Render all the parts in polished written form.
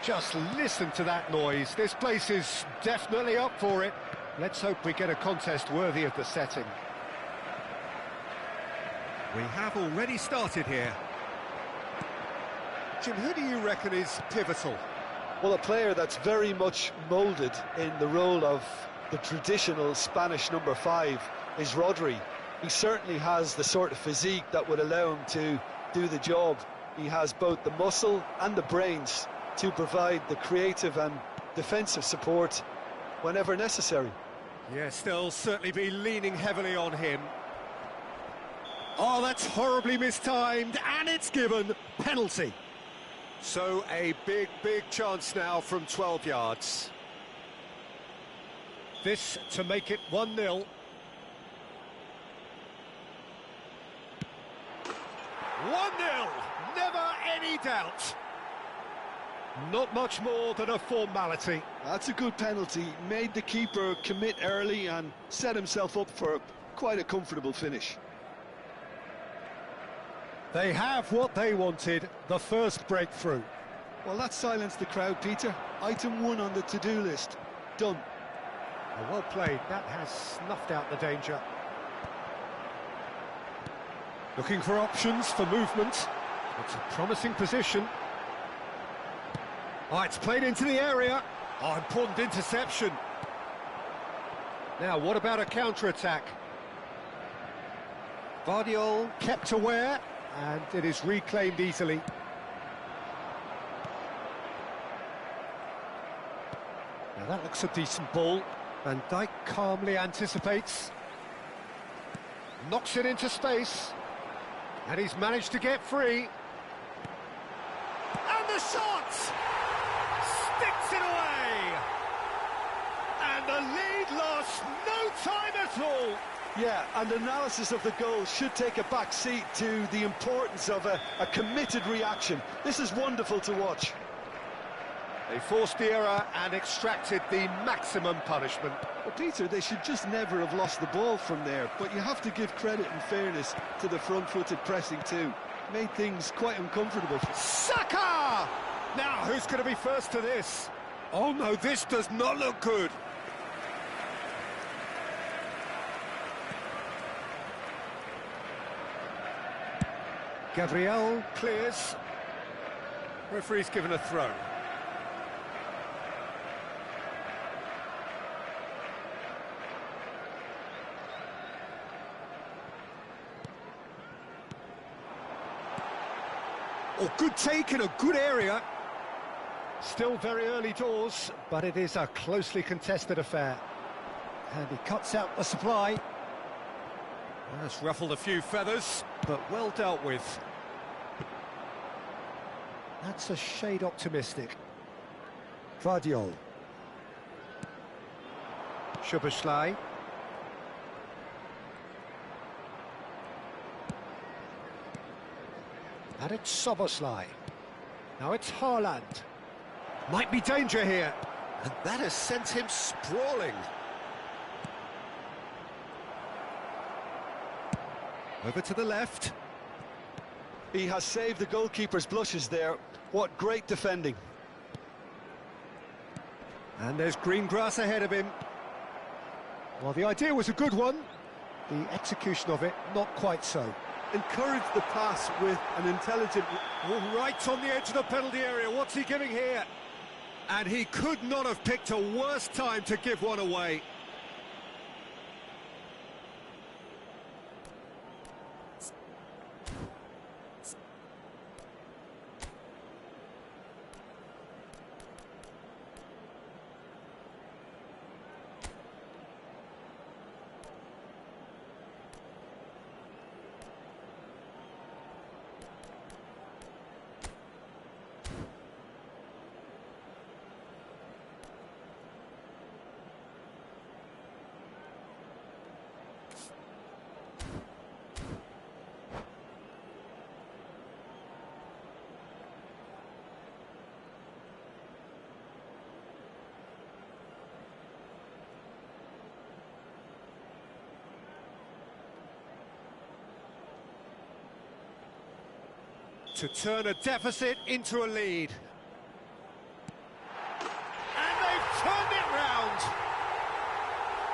Just listen to that noise. This place is definitely up for it. Let's hope we get a contest worthy of the setting. We have already started here. Jim, who do you reckon is pivotal? Well, a player that's very much moulded in the role of the traditional Spanish number 5 is Rodri. He certainly has the sort of physique that would allow him to do the job. He has both the muscle and the brains to provide the creative and defensive support whenever necessary. Yes, they'll certainly be leaning heavily on him. Oh, that's horribly mistimed, and it's given. Penalty. So a big chance now from 12 yards. This to make it 1-0. 1-0, never any doubt. Not much more than a formality. That's a good penalty. Made the keeper commit early and set himself up for quite a comfortable finish. They have what they wanted, the first breakthrough. Well, that silenced the crowd, Peter. Item 1 on the to-do list. Done. Well played, that has snuffed out the danger. Looking for options for movement. It's a promising position. Oh, it's played into the area. Oh, important interception. Now, what about a counter-attack? Vardiol kept aware, and it is reclaimed easily. Now that looks a decent ball. Van Dijk calmly anticipates. Knocks it into space. And he's managed to get free. And the shot! Sticks it away! And the lead lost no time at all! Yeah, and analysis of the goal should take a back seat to the importance of a committed reaction. This is wonderful to watch. They forced the error and extracted the maximum punishment. Well, Peter, they should just never have lost the ball from there, but you have to give credit and fairness to the front-footed pressing too. Made things quite uncomfortable. Saka! Now, who's going to be first to this? Oh no, this does not look good. Gabriel clears. Referee's given a throw. Oh, good take in a good area. Still very early doors, but it is a closely contested affair. And he cuts out the supply. That's ruffled a few feathers, but well dealt with. That's a shade optimistic. Vardiol. Szoboszlai. And it's Szoboszlai. Now it's Haaland. Might be danger here. And that has sent him sprawling. Over to the left. He has saved the goalkeeper's blushes there. What great defending. And there's green grass ahead of him. Well, the idea was a good one. The execution of it, not quite so. Encourage the pass with an intelligent... Oh, right on the edge of the penalty area. What's he giving here? And he could not have picked a worse time to give one away. To turn a deficit into a lead.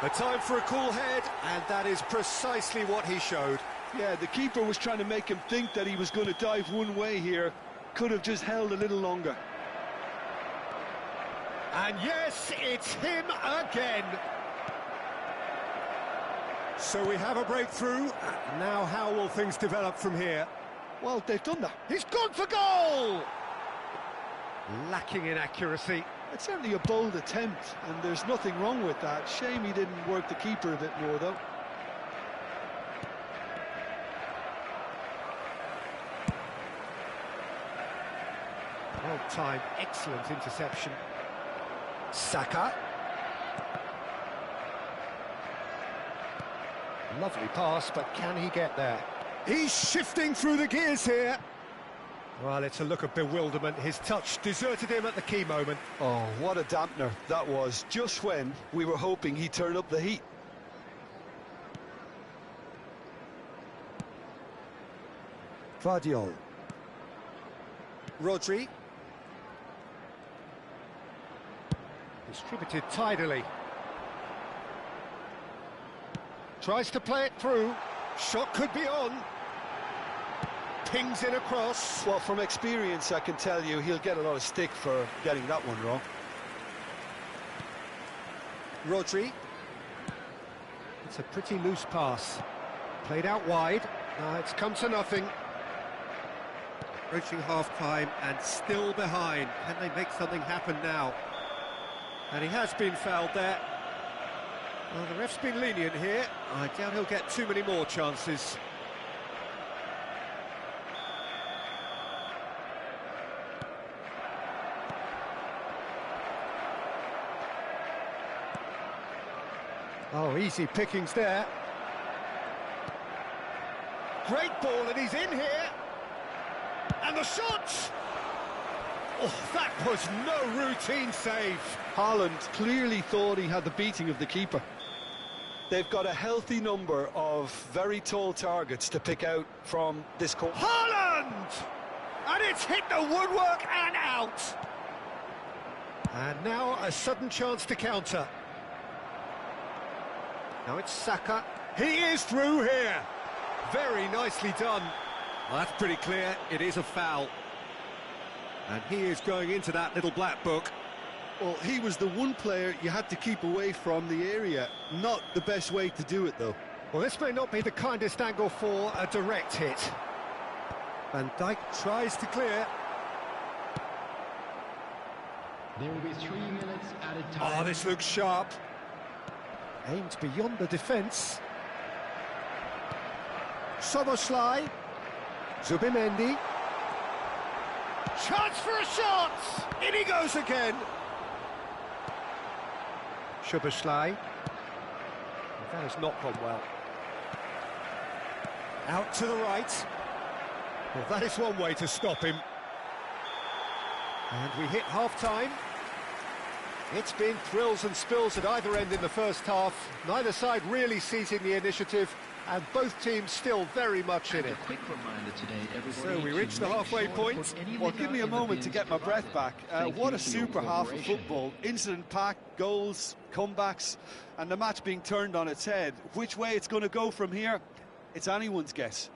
A time for a cool head, and that is precisely what he showed. Yeah, the keeper was trying to make him think that he was going to dive one way here. Could have just held a little longer. And yes, it's him again. So we have a breakthrough. Now how will things develop from here? Well, they've done that. He's gone for goal! Lacking in accuracy. It's certainly a bold attempt, and there's nothing wrong with that. Shame he didn't work the keeper a bit more, though. Well-timed, excellent interception. Saka. Lovely pass, but can he get there? He's shifting through the gears here. Well, it's a look of bewilderment. His touch deserted him at the key moment. Oh, what a dampener that was, just when we were hoping he'd turn up the heat. Vardiol. Rodri. Distributed tidily. Tries to play it through. Shot could be on. Pings in across. Well, from experience, I can tell you he'll get a lot of stick for getting that one wrong. Rodri. It's a pretty loose pass. Played out wide. It's come to nothing. Approaching half-time and still behind. Can they make something happen now? And he has been fouled there. Well, the ref's been lenient here. I doubt he'll get too many more chances. Oh, easy pickings there. Great ball, and he's in here. And the shot! Oh, that was no routine save. Haaland clearly thought he had the beating of the keeper. They've got a healthy number of very tall targets to pick out from this corner. Haaland! And it's hit the woodwork and out. And now a sudden chance to counter. Now it's Saka. He is through here. Very nicely done. Well, that's pretty clear. It is a foul. And he is going into that little black book. Well, he was the one player you had to keep away from the area. Not the best way to do it, though. Well, this may not be the kindest angle for a direct hit. Van Dijk tries to clear. There will be 3 minutes added time. Oh, this looks sharp. Aimed beyond the defence. Soboslai. Zubimendi. Chance for a shot! In he goes again. Szoboszlai. That has not gone well. Out to the right. Well, that is one way to stop him. And we hit half-time. It's been thrills and spills at either end in the first half. Neither side really seizing the initiative, and both teams still very much in it. Quick reminder today, So we reach the halfway point. Well, give me a moment to get my breath back. What a super half of football. Incident-packed, goals, comebacks, and the match being turned on its head. Which way it's going to go from here, it's anyone's guess.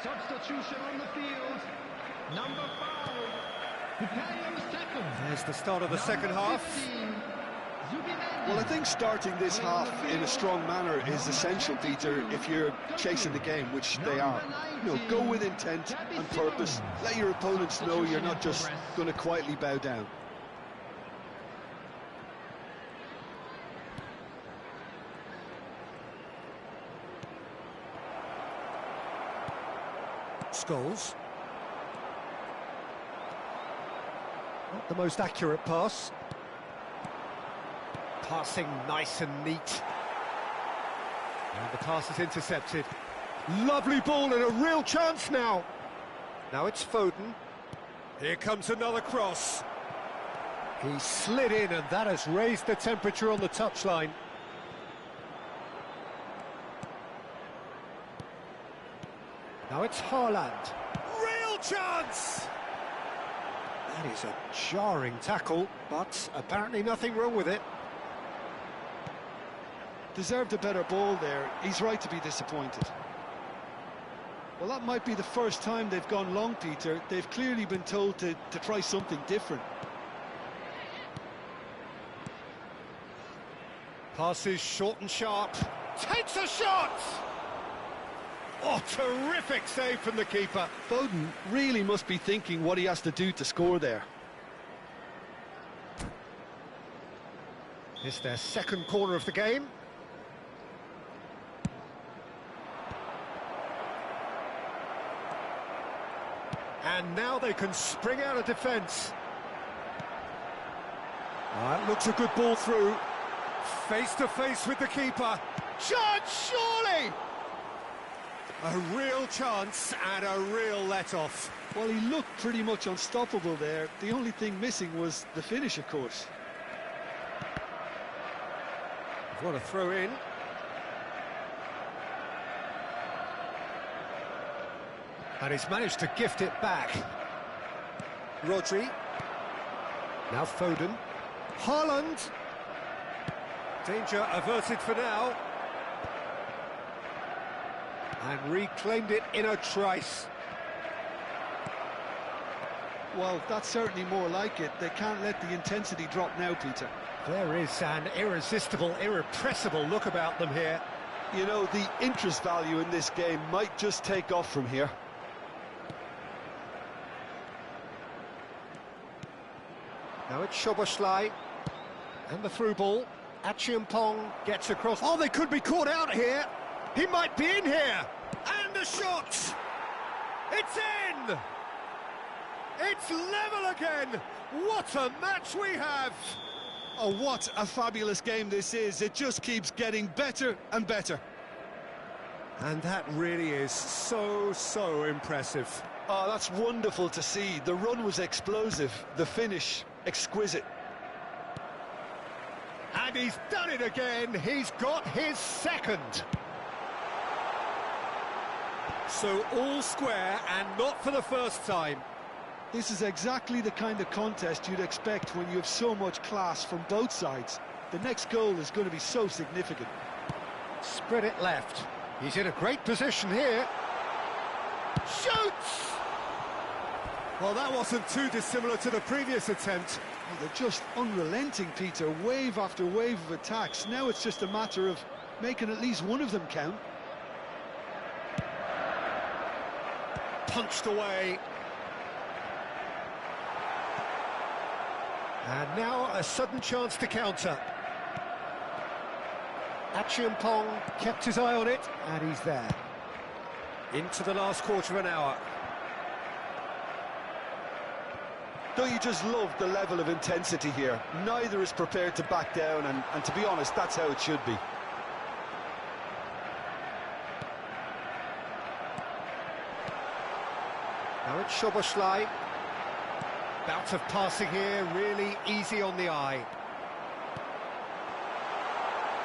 Substitution on the field. Number 5. Preparing the second. There's the start of the second half. 15, Zubimendi. Well, I think starting this half in a strong manner is essential, Peter, if you're chasing the game, which they are. You know, go with intent and purpose. Let your opponents know you're not just going to quietly bow down. Scholes. Not the most accurate pass. Passing nice and neat. And the pass is intercepted. Lovely ball and a real chance now. Now it's Foden. Here comes another cross. He slid in and that has raised the temperature on the touchline. Now it's Haaland. Real chance! That is a jarring tackle, but apparently nothing wrong with it. Deserved a better ball there. He's right to be disappointed. Well, that might be the first time they've gone long, Peter. They've clearly been told to try something different. Passes short and sharp. Takes a shot! Oh, terrific save from the keeper. Foden really must be thinking what he has to do to score there. It's their second corner of the game. And now they can spring out of defence. That looks a good ball through. Face to face with the keeper. Chance, surely! A real chance and a real let-off. Well, he looked pretty much unstoppable there. The only thing missing was the finish, of course. What a throw in. And he's managed to gift it back. Rodri. Now Foden. Haaland. Danger averted for now. And reclaimed it in a trice. Well, that's certainly more like it. They can't let the intensity drop now, Peter. There is an irresistible, irrepressible look about them here. You know, the interest value in this game might just take off from here. Now it's Szoboszlai. And the through ball. Achiampong gets across. Oh, they could be caught out here. He might be in here. And a shot. It's in. It's level again. What a match we have. Oh, what a fabulous game this is. It just keeps getting better and better. And that really is so impressive. Oh, that's wonderful to see. The run was explosive. The finish, exquisite. And he's done it again. He's got his second. So all square and not for the first time. This is exactly the kind of contest you'd expect when you have so much class from both sides. The next goal is going to be so significant. Spread it left. He's in a great position here. Shoots! Well, that wasn't too dissimilar to the previous attempt. Oh, they're just unrelenting, Peter. Wave after wave of attacks. Now it's just a matter of making at least one of them count. Punched away. And now a sudden chance to counter. Achiampong kept his eye on it, and he's there. Into the last quarter of an hour. Don't you just love the level of intensity here? Neither is prepared to back down, and to be honest, that's how it should be. Now it's Szoboszlai. Bout of passing here, really easy on the eye.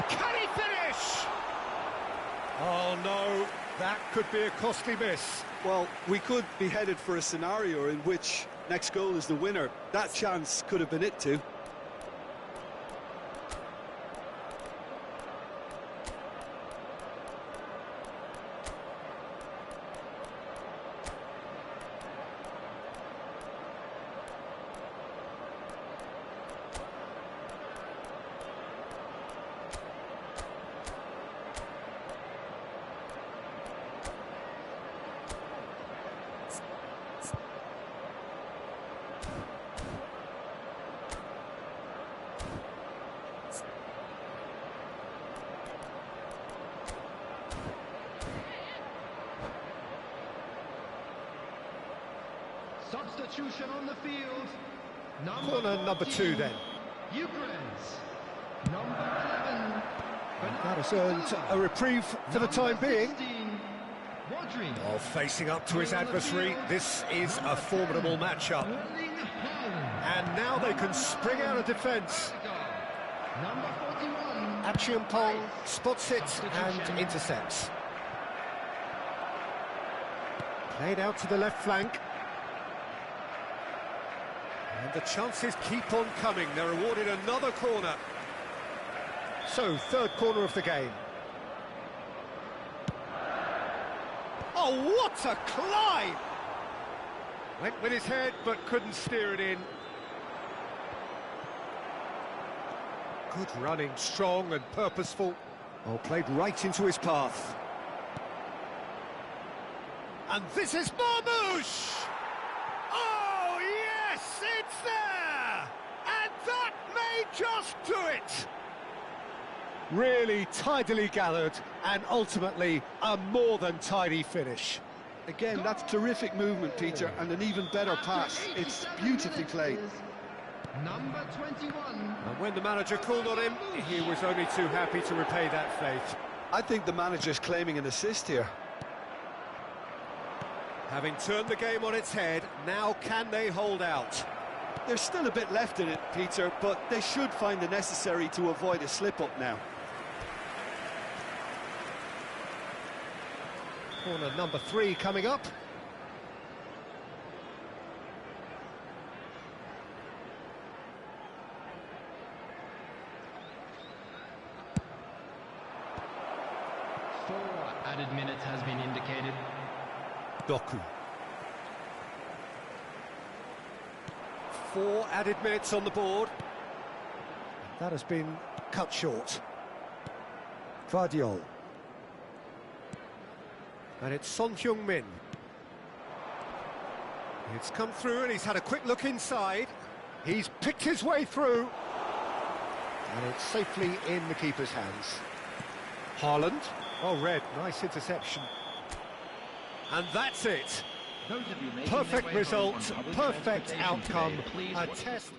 Can he finish? Oh no, that could be a costly miss. Well, we could be headed for a scenario in which next goal is the winner. That chance could have been it too. Substitution on the field. Corner number 2 then. Ukraine's Number 11. That has earned a reprieve for the time being. 16, Rodri. Oh, facing up to his adversary, this is a formidable matchup. Erling Haaland. And now they can spring out of defence. Number 41. Achiampong spots it and intercepts. Played out to the left flank. And the chances keep on coming. They're awarded another corner. So, third corner of the game. Oh, what a climb! Went with his head, but couldn't steer it in. Good running, strong and purposeful. Oh, played right into his path. And this is Marmoush! Oh, yes, it's there! And that may just do it! Really tidily gathered, and ultimately a more than tidy finish. Again, that's terrific movement, Peter, and an even better pass. It's beautifully played. Number 21. And when the manager called on him, he was only too happy to repay that faith. I think the manager's claiming an assist here. Having turned the game on its head, now can they hold out? There's still a bit left in it, Peter, but they should find the necessary to avoid a slip-up now. Corner number 3 coming up. Four added minutes has been indicated. Doku. 4 added minutes on the board. That has been cut short. Guardiol. And it's Son Heung-min. It's come through and he's had a quick look inside. He's picked his way through. And it's safely in the keeper's hands. Haaland. Oh, Red, nice interception. And that's it. Those of you making their Perfect way result, home on public perfect transportation outcome, today, please a watch- test.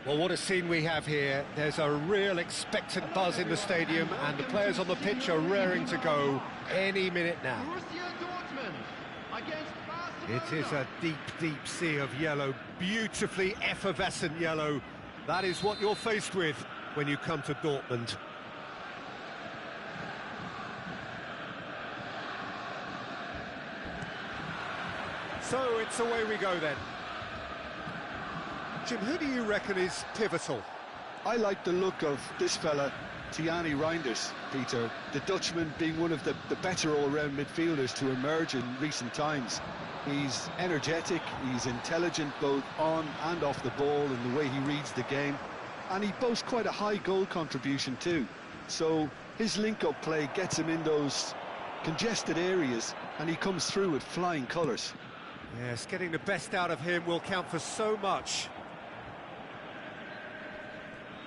Well, what a scene we have here. There's a real expectant buzz in the stadium, and the players on the pitch are raring to go any minute now. Borussia Dortmund against Barcelona. It is a deep, deep sea of yellow, beautifully effervescent yellow. That is what you're faced with when you come to Dortmund. So it's away we go then. Jim, who do you reckon is pivotal? I like the look of this fella, Tiani Reinders, Peter. The Dutchman being one of the better all-round midfielders to emerge in recent times. He's energetic, he's intelligent both on and off the ball in the way he reads the game. And he boasts quite a high goal contribution too. So his link-up play gets him in those congested areas and he comes through with flying colours. Yes, getting the best out of him will count for so much.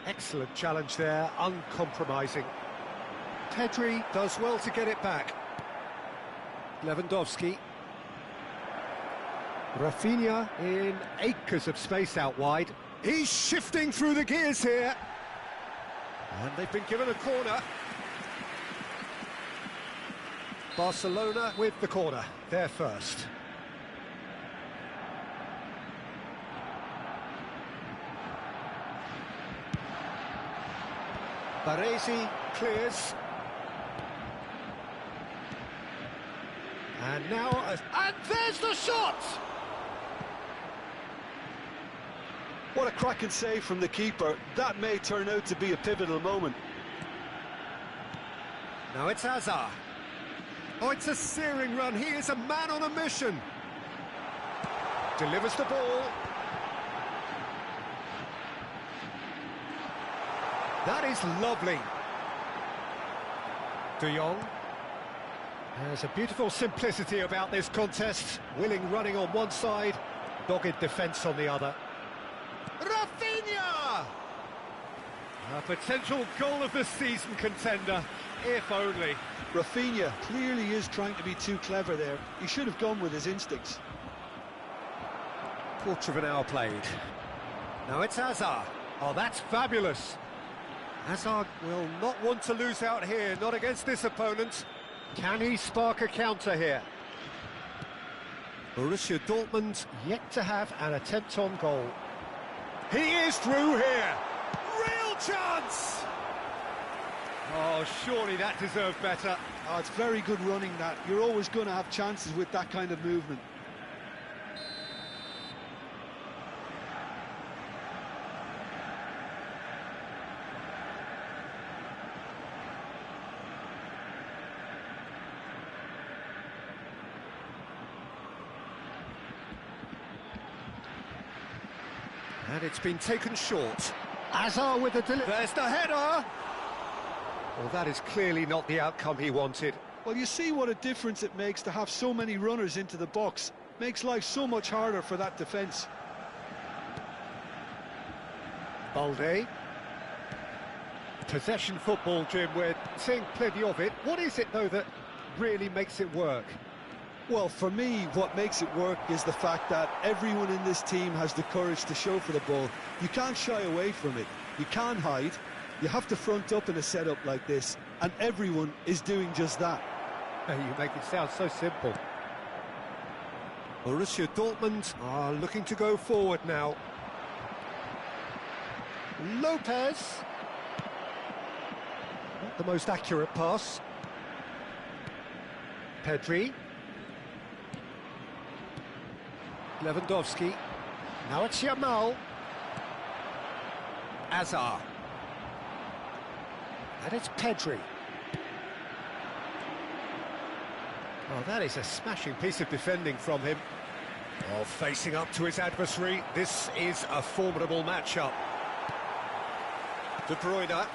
Excellent challenge there, uncompromising. Pedri does well to get it back. Lewandowski. Rafinha in acres of space out wide. He's shifting through the gears here. And they've been given a corner. Barcelona with the corner, they're first. Baresi clears. And now, and there's the shot! What a cracking save from the keeper. That may turn out to be a pivotal moment. Now it's Hazard. Oh, it's a searing run. He is a man on a mission. Delivers the ball. That is lovely. De Jong. There's a beautiful simplicity about this contest. Willing running on one side, dogged defence on the other. Rafinha! A potential goal of the season contender, if only. Rafinha clearly is trying to be too clever there. He should have gone with his instincts. Quarter of an hour played. Now it's Hazard. Oh, that's fabulous. Hazard will not want to lose out here, not against this opponent. Can he spark a counter here? Borussia Dortmund yet to have an attempt on goal. He is through here. Real chance! Oh, surely that deserved better. Oh, it's very good running, that. You're always going to have chances with that kind of movement. And it's been taken short. Hazard with the delivery. There's the header! Well, that is clearly not the outcome he wanted. Well, you see what a difference it makes to have so many runners into the box. Makes life so much harder for that defence. Balde. Possession football, Jim, we're seeing plenty of it. What is it, though, that really makes it work? Well, for me, what makes it work is the fact that everyone in this team has the courage to show for the ball. You can't shy away from it. You can't hide. You have to front up in a setup like this, and everyone is doing just that. You make it sound so simple. Borussia Dortmund are looking to go forward now. Lopez. Not the most accurate pass. Pedri. Lewandowski. Now it's Yamal. Hazard. And it's Pedri. Oh, that is a smashing piece of defending from him. Oh, facing up to his adversary. This is a formidable matchup. De Bruyne.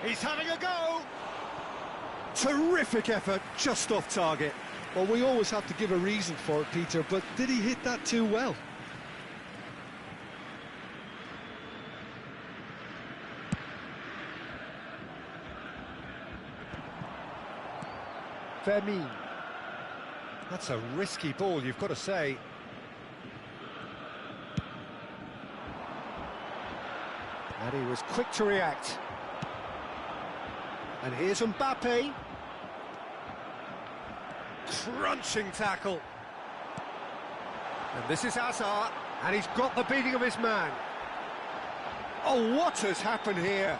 He's having a go. Terrific effort, just off target. Well, we always have to give a reason for it, Peter, but did he hit that too well? Fermin. That's a risky ball, you've got to say. And he was quick to react. And here's Mbappe. Crunching tackle. And this is Hazard, and he's got the beating of his man. Oh, what has happened here?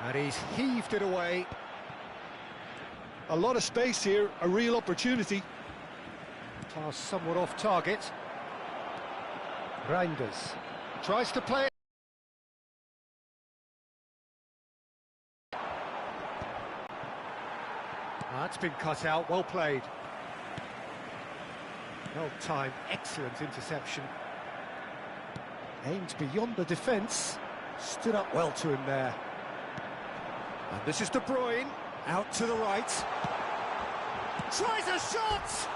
And he's heaved it away. A lot of space here, a real opportunity. Pass somewhat off target. Reinders tries to play it. That's been cut out, well played. Well timed, excellent interception. Aimed beyond the defence, stood up well to him there. And this is De Bruyne, out to the right. Tries a shot!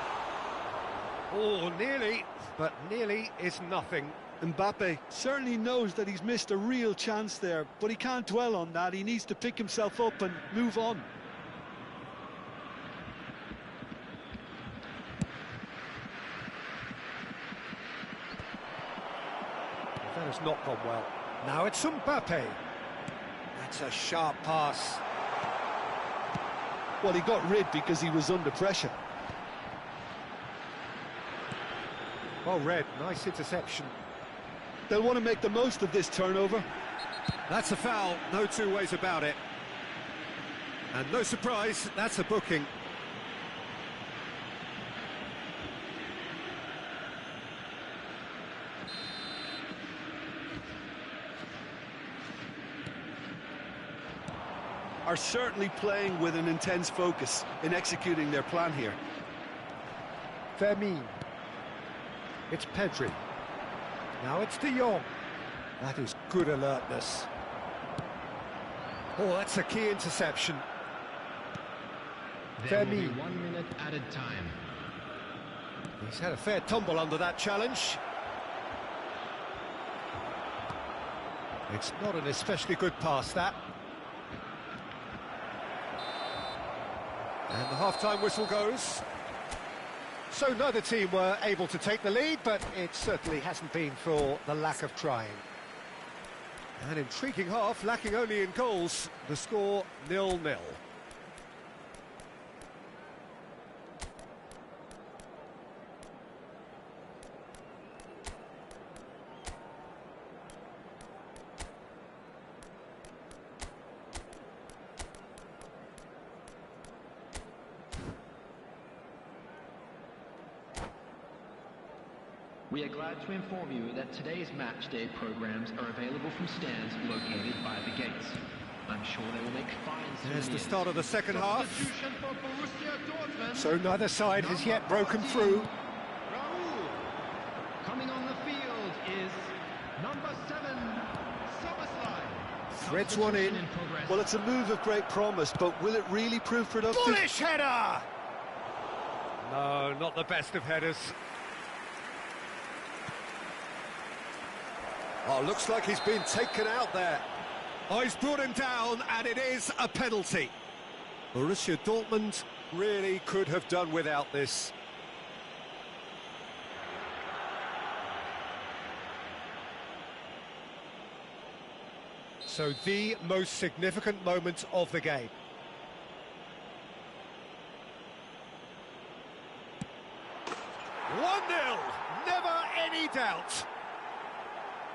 Oh, nearly, but nearly is nothing. Mbappe certainly knows that he's missed a real chance there, but he can't dwell on that. He needs to pick himself up and move on. That has not gone well. Now it's Mbappe. That's a sharp pass. Well, he got rid because he was under pressure. Well read, nice interception. They'll want to make the most of this turnover. That's a foul, no two ways about it. And no surprise, that's a booking. Are certainly playing with an intense focus in executing their plan here. Fermin. It's Pedri. Now it's De Jong. That is good alertness. Oh, that's a key interception. There will be 1 minute added time. He's had a fair tumble under that challenge. It's not an especially good pass, that. And the half-time whistle goes. So neither team were able to take the lead, but it certainly hasn't been for the lack of trying. An intriguing half, lacking only in goals. The score 0-0. We are glad to inform you that today's match day programs are available from stands located by the gates. I'm sure they will make fine There's the souvenirs. start of the second half. Substitution for Borussia Dortmund. So neither side has yet broken through. Raoul. Coming on the field is number 7, Soboslai. Threads one in. Progress. Well, it's a move of great promise, but will it really prove productive? Bullish header! No, not the best of headers. Oh, looks like he's been taken out there. Oh, he's brought him down, and it is a penalty. Borussia Dortmund really could have done without this. So the most significant moment of the game. One 0, never any doubt.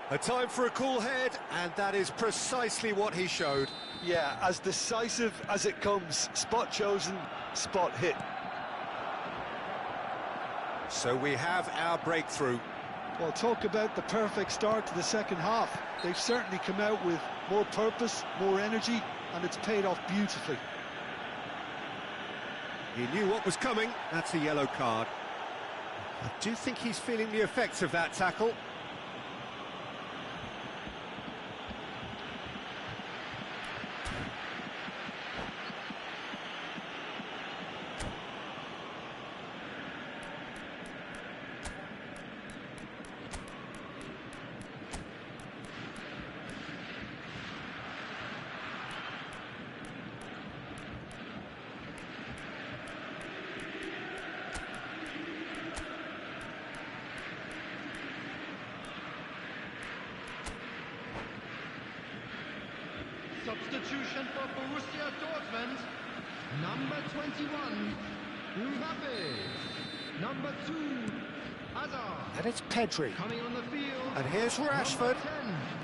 A time for a cool head, and that is precisely what he showed. Yeah, as decisive as it comes. Spot chosen, spot hit. So we have our breakthrough. Well, talk about the perfect start to the second half. They've certainly come out with more purpose, more energy, and it's paid off beautifully. He knew what was coming. That's a yellow card. I do think he's feeling the effects of that tackle. Substitution for Borussia Dortmund. Number 21, Mbappe. Number 2, Hazard. And it's Pedri. Coming on the field. And here's Rashford.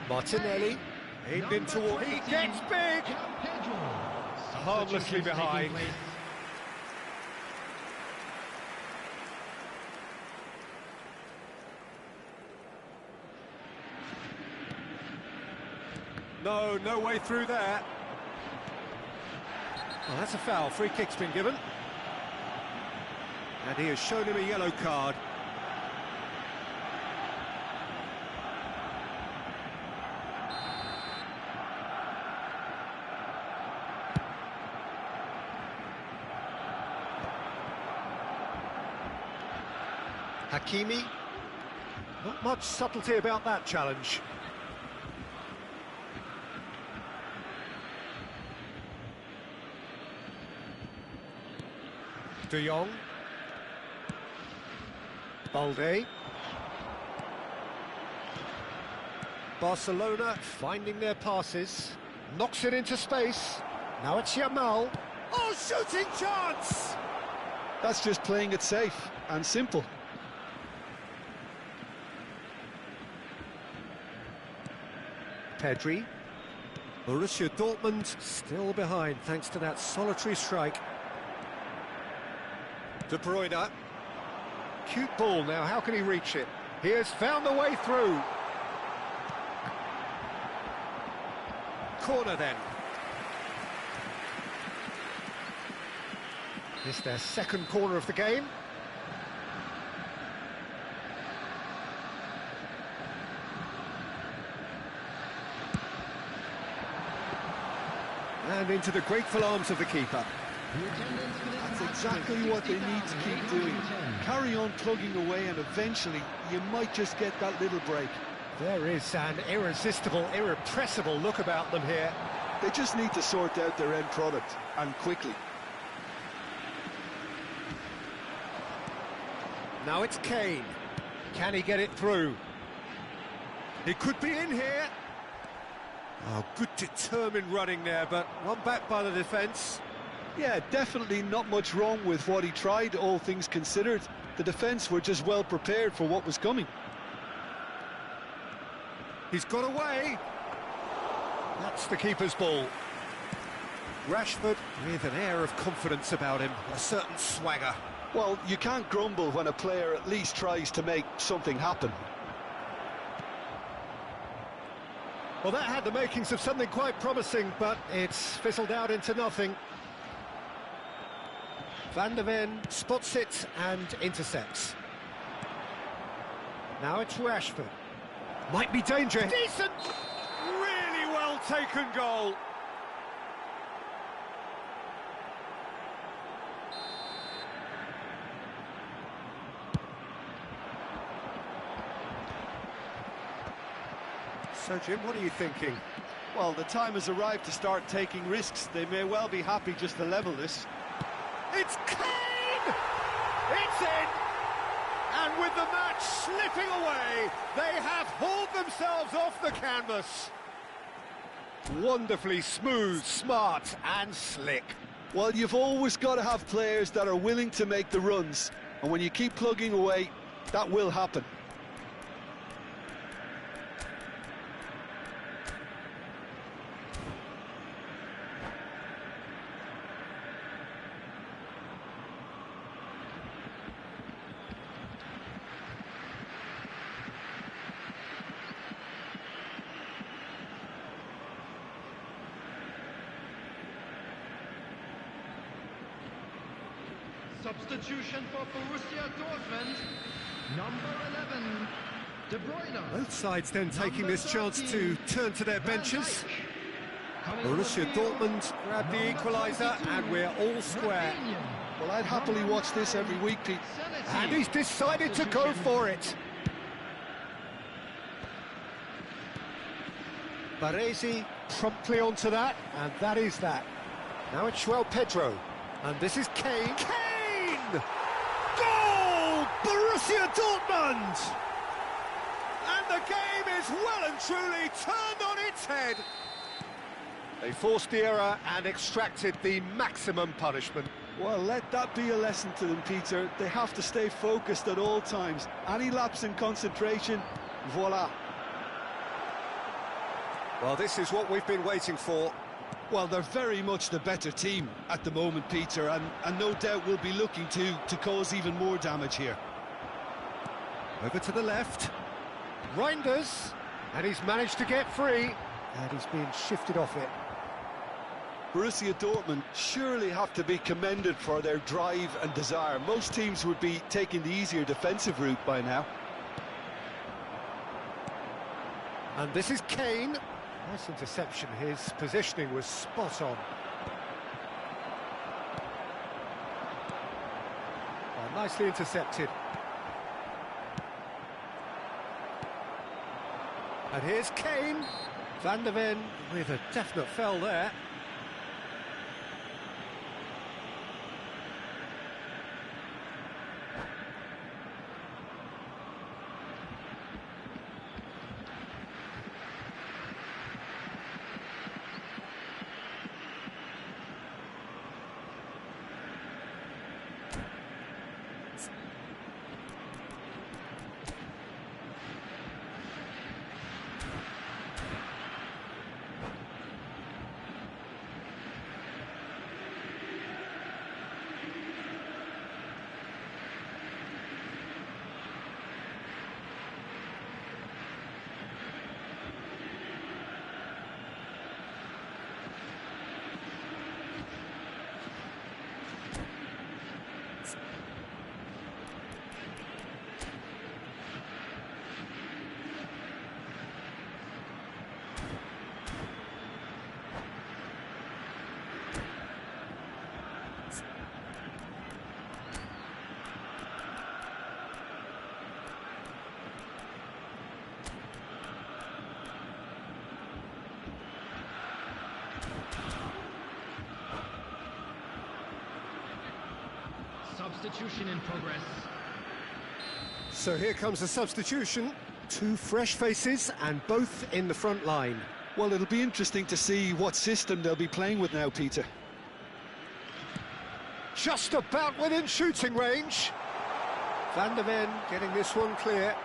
Number 10, Martinelli. Aimed in toward. He gets big! Harmlessly behind. No way through there. Well, that's a foul. Free kick's been given. And he has shown him a yellow card. Hakimi. Not much subtlety about that challenge. De Jong. Balde. Barcelona finding their passes. Knocks it into space. Now it's Yamal. Oh, shooting chance! That's just playing it safe and simple. Pedri. Borussia Dortmund still behind thanks to that solitary strike. De Bruyne. Cute ball now, how can he reach it? He has found the way through. Corner then. This their second corner of the game. And into the grateful arms of the keeper. That's exactly what they need to keep doing. Carry on plugging away and eventually you might just get that little break. There is an irresistible, irrepressible look about them here. They just need to sort out their end product, and quickly. Now it's Kane. Can he get it through? He could be in here. Oh, good determined running there, but run back by the defence. Yeah, definitely not much wrong with what he tried, all things considered. The defence were just well prepared for what was coming. He's got away. That's the keeper's ball. Rashford with an air of confidence about him, a certain swagger. Well, you can't grumble when a player at least tries to make something happen. Well, that had the makings of something quite promising, but it's fizzled out into nothing. Van der Ven spots it and intercepts. Now it's Rashford. Might be dangerous. Decent! Really well taken goal. So, Jim, what are you thinking? Well, the time has arrived to start taking risks. They may well be happy just to level this. It's Kane! It's in! And with the match slipping away, they have hauled themselves off the canvas. Wonderfully smooth, smart and slick. Well, you've always got to have players that are willing to make the runs. And when you keep plugging away, that will happen. Substitution for Borussia Dortmund, number 11, De Bruyne. Both sides then taking this chance to turn to their benches. Borussia Dortmund grab the equaliser and we're all square. Well, I'd happily watch this every week, Pete. And he's decided to go for it. Baresi promptly onto that, and that is that. Now it's João Pedro, and this is Kane. Kane! Goal! Borussia Dortmund! And the game is well and truly turned on its head. They forced the error and extracted the maximum punishment. Well, let that be a lesson to them, Peter. They have to stay focused at all times. Any lapse in concentration, voila. Well, this is what we've been waiting for. Well, they're very much the better team at the moment, Peter, and no doubt will be looking to cause even more damage here. Over to the left. Reinders, and he's managed to get free, and he's being shifted off it. Borussia Dortmund surely have to be commended for their drive and desire. Most teams would be taking the easier defensive route by now. And this is Kane. Nice interception. His positioning was spot on. Well, nicely intercepted. And here's Kane. Van der Ven with a definite foul there. Substitution in progress. So here comes the substitution. Two fresh faces and both in the front line. Well, it'll be interesting to see what system they'll be playing with now, Peter. Just about within shooting range. Van der Ven getting this one clear.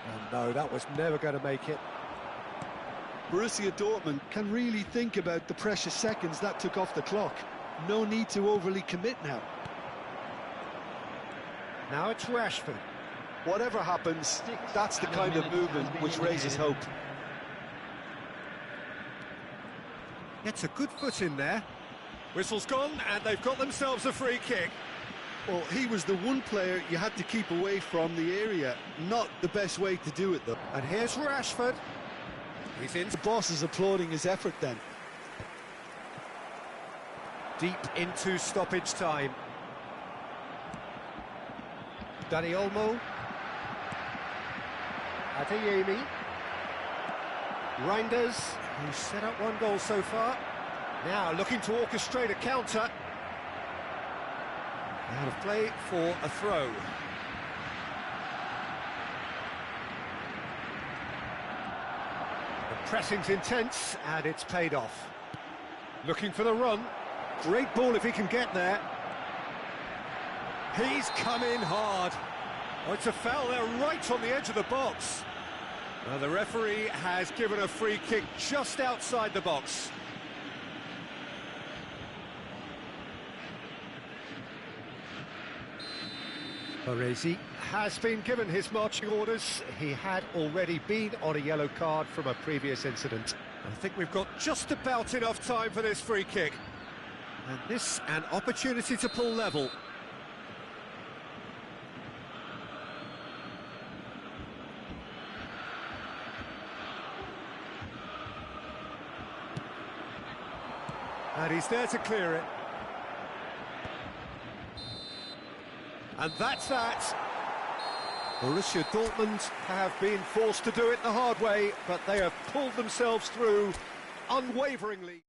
Oh no, that was never going to make it. Borussia Dortmund can really think about the precious seconds that took off the clock. No need to overly commit now. Now it's Rashford. Whatever happens, that's the kind of movement which raises hope. Gets a good foot in there. Whistle's gone, and they've got themselves a free kick. Well, he was the one player you had to keep away from the area. Not the best way to do it, though. And here's Rashford. He's in. The boss is applauding his effort then. Deep into stoppage time. Dani Olmo. Adeyemi. Reinders, who's set up one goal so far. Now looking to orchestrate a counter. Out of play for a throw. The pressing's intense and it's paid off. Looking for the run. Great ball if he can get there. He's come in hard. Oh, it's a foul there right on the edge of the box. Well, the referee has given a free kick just outside the box. Baresi has been given his marching orders. He had already been on a yellow card from a previous incident. I think we've got just about enough time for this free kick. And this an opportunity to pull level. And he's there to clear it. And that's that. Borussia Dortmund have been forced to do it the hard way, but they have pulled themselves through unwaveringly.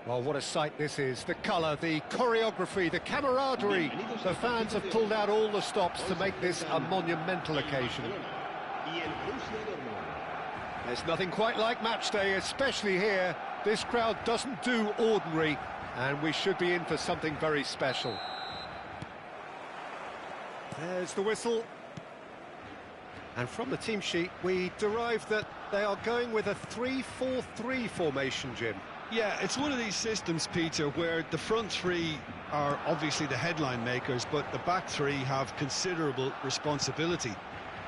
Well, what a sight this is. The colour, the choreography, the camaraderie. The fans have pulled out all the stops to make this a monumental occasion. There's nothing quite like match day, especially here. This crowd doesn't do ordinary, and we should be in for something very special. There's the whistle. And from the team sheet, we derive that they are going with a 3-4-3 formation, Jim. Yeah, it's one of these systems, Peter, where the front three are obviously the headline makers, but the back three have considerable responsibility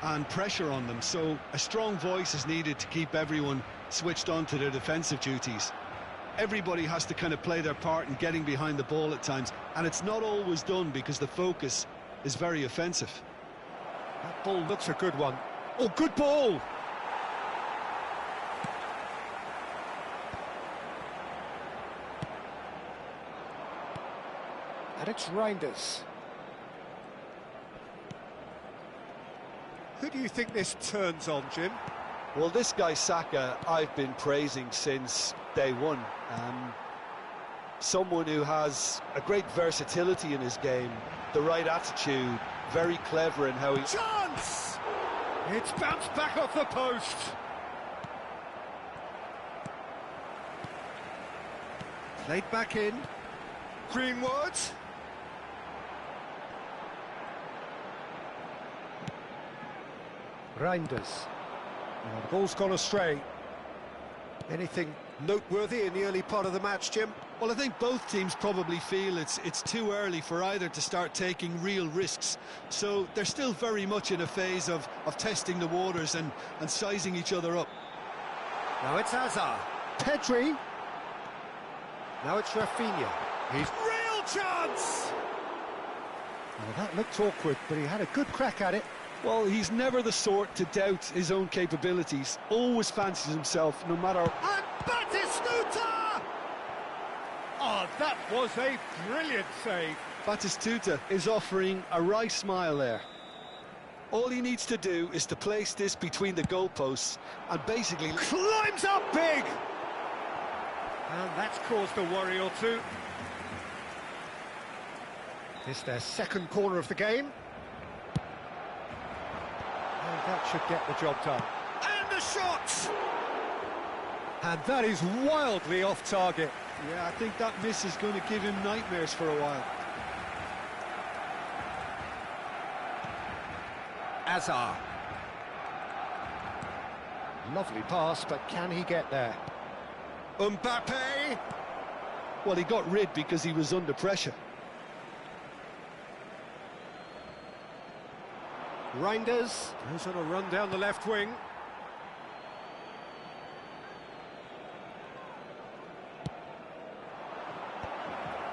and pressure on them. So a strong voice is needed to keep everyone switched on to their defensive duties. Everybody has to kind of play their part in getting behind the ball at times, and it's not always done because the focus is very offensive. That ball looks a good one. Oh, good ball! And it's Reinders. Who do you think this turns on, Jim? Well, this guy Saka, I've been praising since day one. Someone who has a great versatility in his game, the right attitude, very clever in how he... Chance! It's bounced back off the post. Played back in. Greenwood. Reinders. Oh, the ball's gone astray. Anything noteworthy in the early part of the match, Jim? Well, I think both teams probably feel it's too early for either to start taking real risks. So they're still very much in a phase of testing the waters and sizing each other up. Now it's Hazard. Pedri. Now it's Rafinha. He's real chance! Well, that looked awkward, but he had a good crack at it. Well, he's never the sort to doubt his own capabilities. Always fancies himself, no matter... And Batistuta! Oh, that was a brilliant save. Batistuta is offering a wry smile there. All he needs to do is to place this between the goalposts and basically... Climbs up big! And that's caused a worry or two. This their second corner of the game. And that should get the job done. And the shot! And that is wildly off target. Yeah, I think that miss is going to give him nightmares for a while. Hazard. Lovely pass, but can he get there? Mbappe! Well, he got rid because he was under pressure. Reinders goes on a run down the left wing.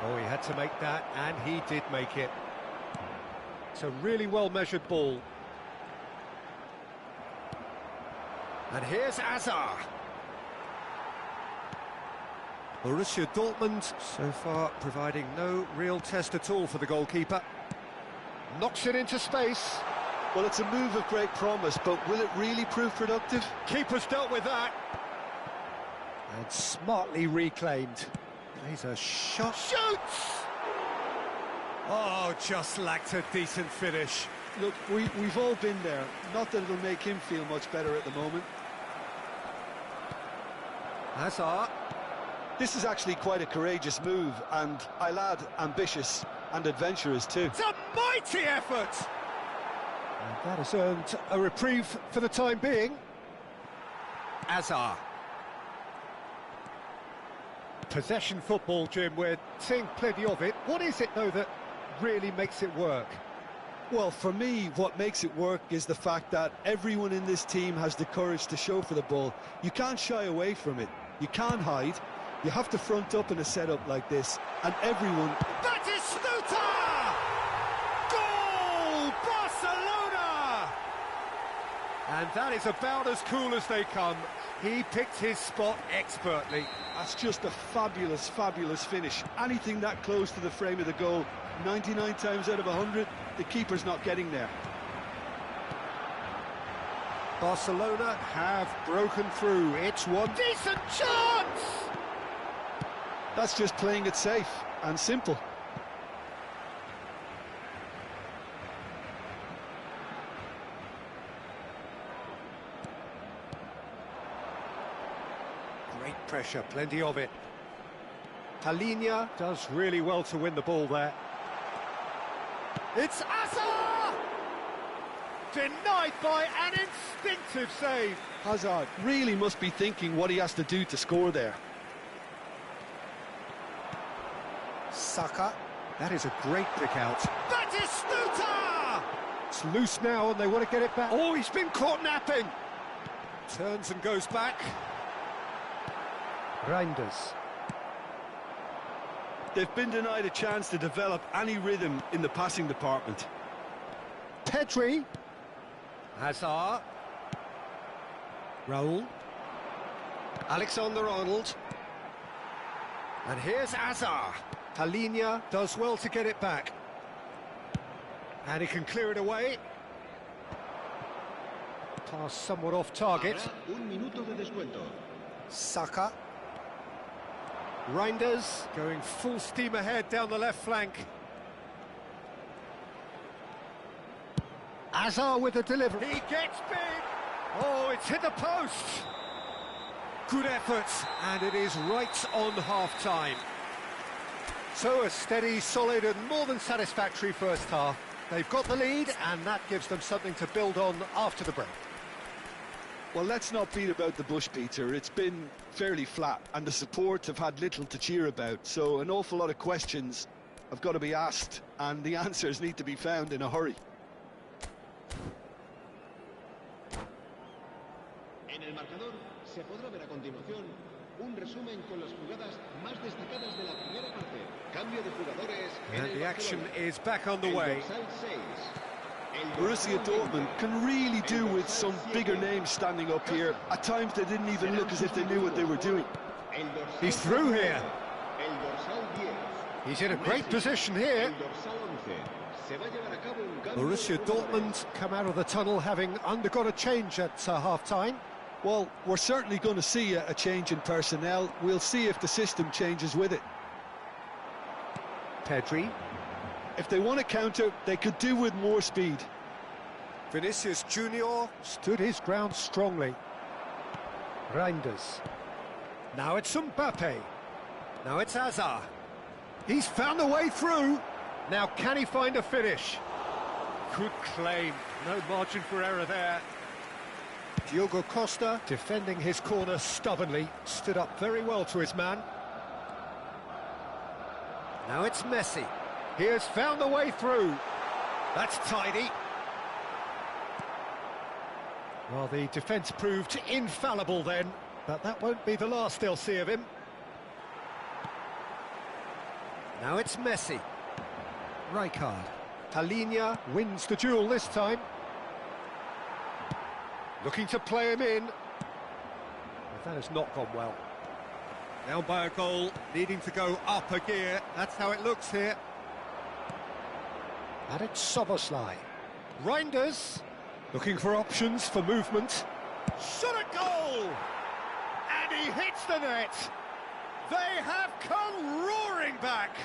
Oh, he had to make that, and he did make it. It's a really well-measured ball. And here's Hazard. Borussia Dortmund, so far, providing no real test at all for the goalkeeper. Knocks it into space. Well, it's a move of great promise, but will it really prove productive? Keeper's dealt with that. And smartly reclaimed. Plays a shot. Shoots! Oh, just lacked a decent finish. Look, we've all been there. Not that it'll make him feel much better at the moment. Hazard. This is actually quite a courageous move, and I'll add ambitious and adventurous too. It's a mighty effort! And that has earned a reprieve for the time being. Hazard. Possession football, Jim, we're seeing plenty of it. What is it, though, that really makes it work? Well, for me, what makes it work is the fact that everyone in this team has the courage to show for the ball. You can't shy away from it. You can't hide. You have to front up in a setup like this, and everyone... Batistuta! Goal! Barcelona! And that is about as cool as they come. He picked his spot expertly. That's just a fabulous, fabulous finish. Anything that close to the frame of the goal, 99 times out of 100, the keeper's not getting there. Barcelona have broken through. It's one decent chance! That's just playing it safe and simple. Great pressure, plenty of it. Palinia does really well to win the ball there. It's Hazard! Denied by an instinctive save. Hazard really must be thinking what he has to do to score there. Saka, that is a great pick out. Batistuta! It's loose now and they want to get it back. Oh, he's been caught napping. Turns and goes back. Reinders. They've been denied a chance to develop any rhythm in the passing department. Pedri. Hazard. Raul. Alexander-Arnold. And here's Hazard. Palinia does well to get it back. And he can clear it away. Pass somewhat off target. Saka. Reinders going full steam ahead down the left flank. Hazard with the delivery. He gets big. Oh, it's hit the post. Good effort, and it is right on half-time. So a steady, solid and more than satisfactory first half. They've got the lead, and that gives them something to build on after the break. Well, let's not beat about the bush, Peter. It's been fairly flat, and the support have had little to cheer about. So an awful lot of questions have got to be asked, and the answers need to be found in a hurry. En el marcador se podrá ver a continuación un resumen con las jugadas más destacadas de la primera parte. Cambio de jugadores. And the action is back on the way. Borussia Dortmund can really do with some bigger names standing up here. At times they didn't even look as if they knew what they were doing. He's through here. He's in a great position here. Borussia Dortmund come out of the tunnel having undergone a change at half-time. Well, we're certainly going to see a change in personnel. We'll see if the system changes with it. Pedri. If they want to counter, they could do with more speed. Vinicius Junior stood his ground strongly. Reinders. Now it's Mbappe. Now it's Hazard. He's found a way through. Now can he find a finish? Good claim. No margin for error there. Diogo Costa, defending his corner stubbornly, stood up very well to his man. Now it's Messi. He has found a way through. That's tidy. Well, the defence proved infallible then, but that won't be the last they'll see of him. Now it's Messi. Rijkaard. Palinia wins the duel this time. Looking to play him in. But that has not gone well. Down by a goal, needing to go up a gear. That's how it looks here. And it's Szoboszlai. Reinders, looking for options for movement. Shot at goal! And he hits the net! They have come roaring back!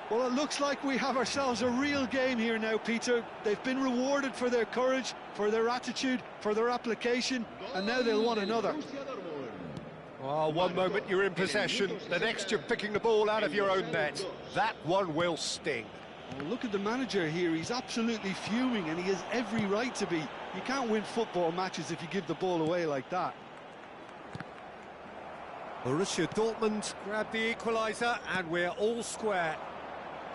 Well, it looks like we have ourselves a real game here now, Peter. They've been rewarded for their courage, for their attitude, for their application, and now they'll want another. Well, one moment you're in possession, the next you're picking the ball out of your own net. That one will sting. Well, look at the manager here. He's absolutely fuming, and he has every right to be. You can't win football matches if you give the ball away like that. Borussia Dortmund grab the equaliser, and we're all square.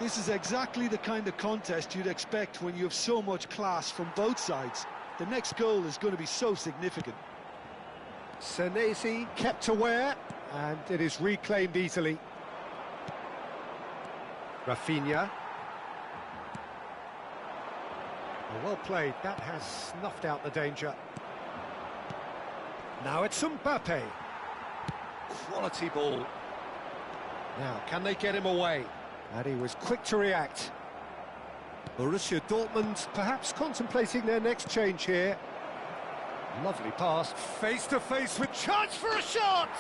This is exactly the kind of contest you'd expect when you have so much class from both sides. The next goal is going to be so significant. Senesi kept aware, and it is reclaimed easily. Rafinha. Well played, that has snuffed out the danger. Now it's Mbappe. Quality ball. Now, can they get him away? And he was quick to react. Borussia Dortmund perhaps contemplating their next change here. Lovely pass, face to face with chance for a shot!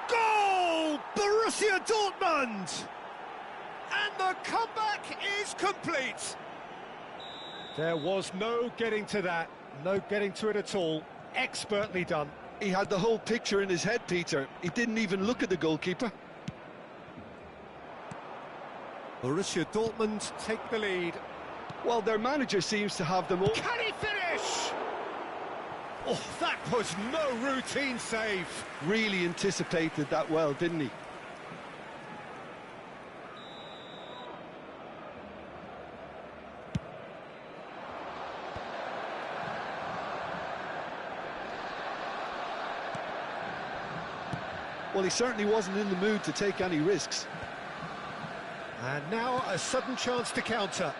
Goal! goal, Borussia Dortmund! And the comeback is complete. There was no getting to that, no getting to it at all. Expertly done. He had the whole picture in his head, Peter. He didn't even look at the goalkeeper. Borussia Dortmund take the lead. Well, their manager seems to have them all. Can he finish? Oh, that was no routine save. Really anticipated that well, didn't he? Well, he certainly wasn't in the mood to take any risks. And now a sudden chance to counter.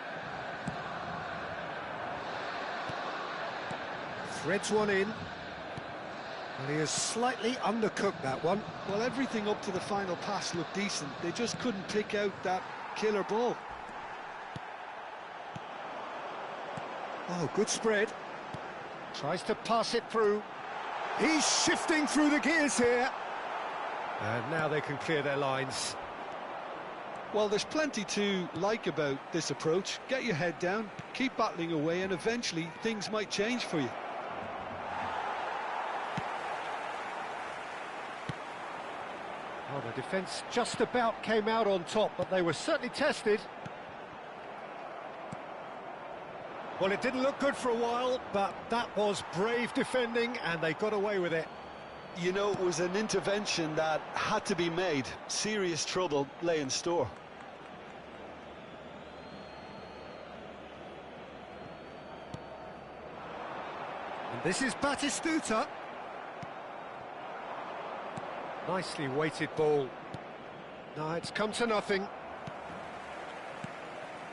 Threads one in. And he has slightly undercooked that one. Well, everything up to the final pass looked decent. They just couldn't pick out that killer ball. Oh, good spread. Tries to pass it through. He's shifting through the gears here. And now they can clear their lines. Well, there's plenty to like about this approach. Get your head down, keep battling away, and eventually things might change for you. Well, the defence just about came out on top, but they were certainly tested. Well, it didn't look good for a while, but that was brave defending, and they got away with it. You know, it was an intervention that had to be made. Serious trouble lay in store. And this is Batistuta. Nicely weighted ball. No, it's come to nothing.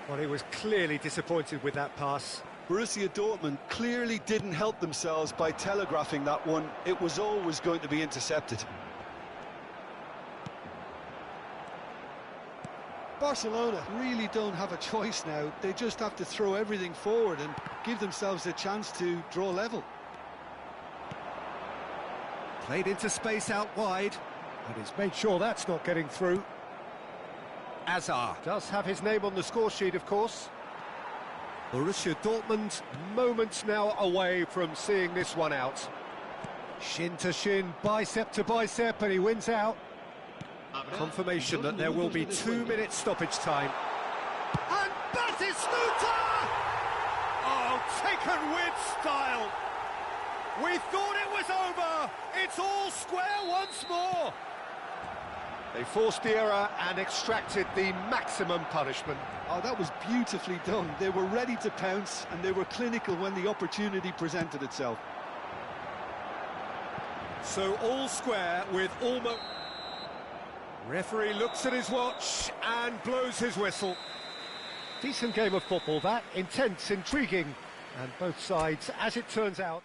Well, he was clearly disappointed with that pass. Borussia Dortmund clearly didn't help themselves by telegraphing that one. It was always going to be intercepted. Barcelona really don't have a choice now. They just have to throw everything forward and give themselves a chance to draw level. Played into space out wide, but he's made sure that's not getting through. Azar does have his name on the score sheet, of course. Borussia Dortmund moments now away from seeing this one out. Shin to shin, bicep to bicep, and he wins out. Confirmation that there will be 2 minutes stoppage time. And Batistuta! Oh, taken with style. We thought it was over. It's all square once more. They forced the error and extracted the maximum punishment. Oh, that was beautifully done. They were ready to pounce, and they were clinical when the opportunity presented itself. So all square with almost... Referee looks at his watch and blows his whistle. Decent game of football, that. Intense, intriguing, and both sides, as it turns out...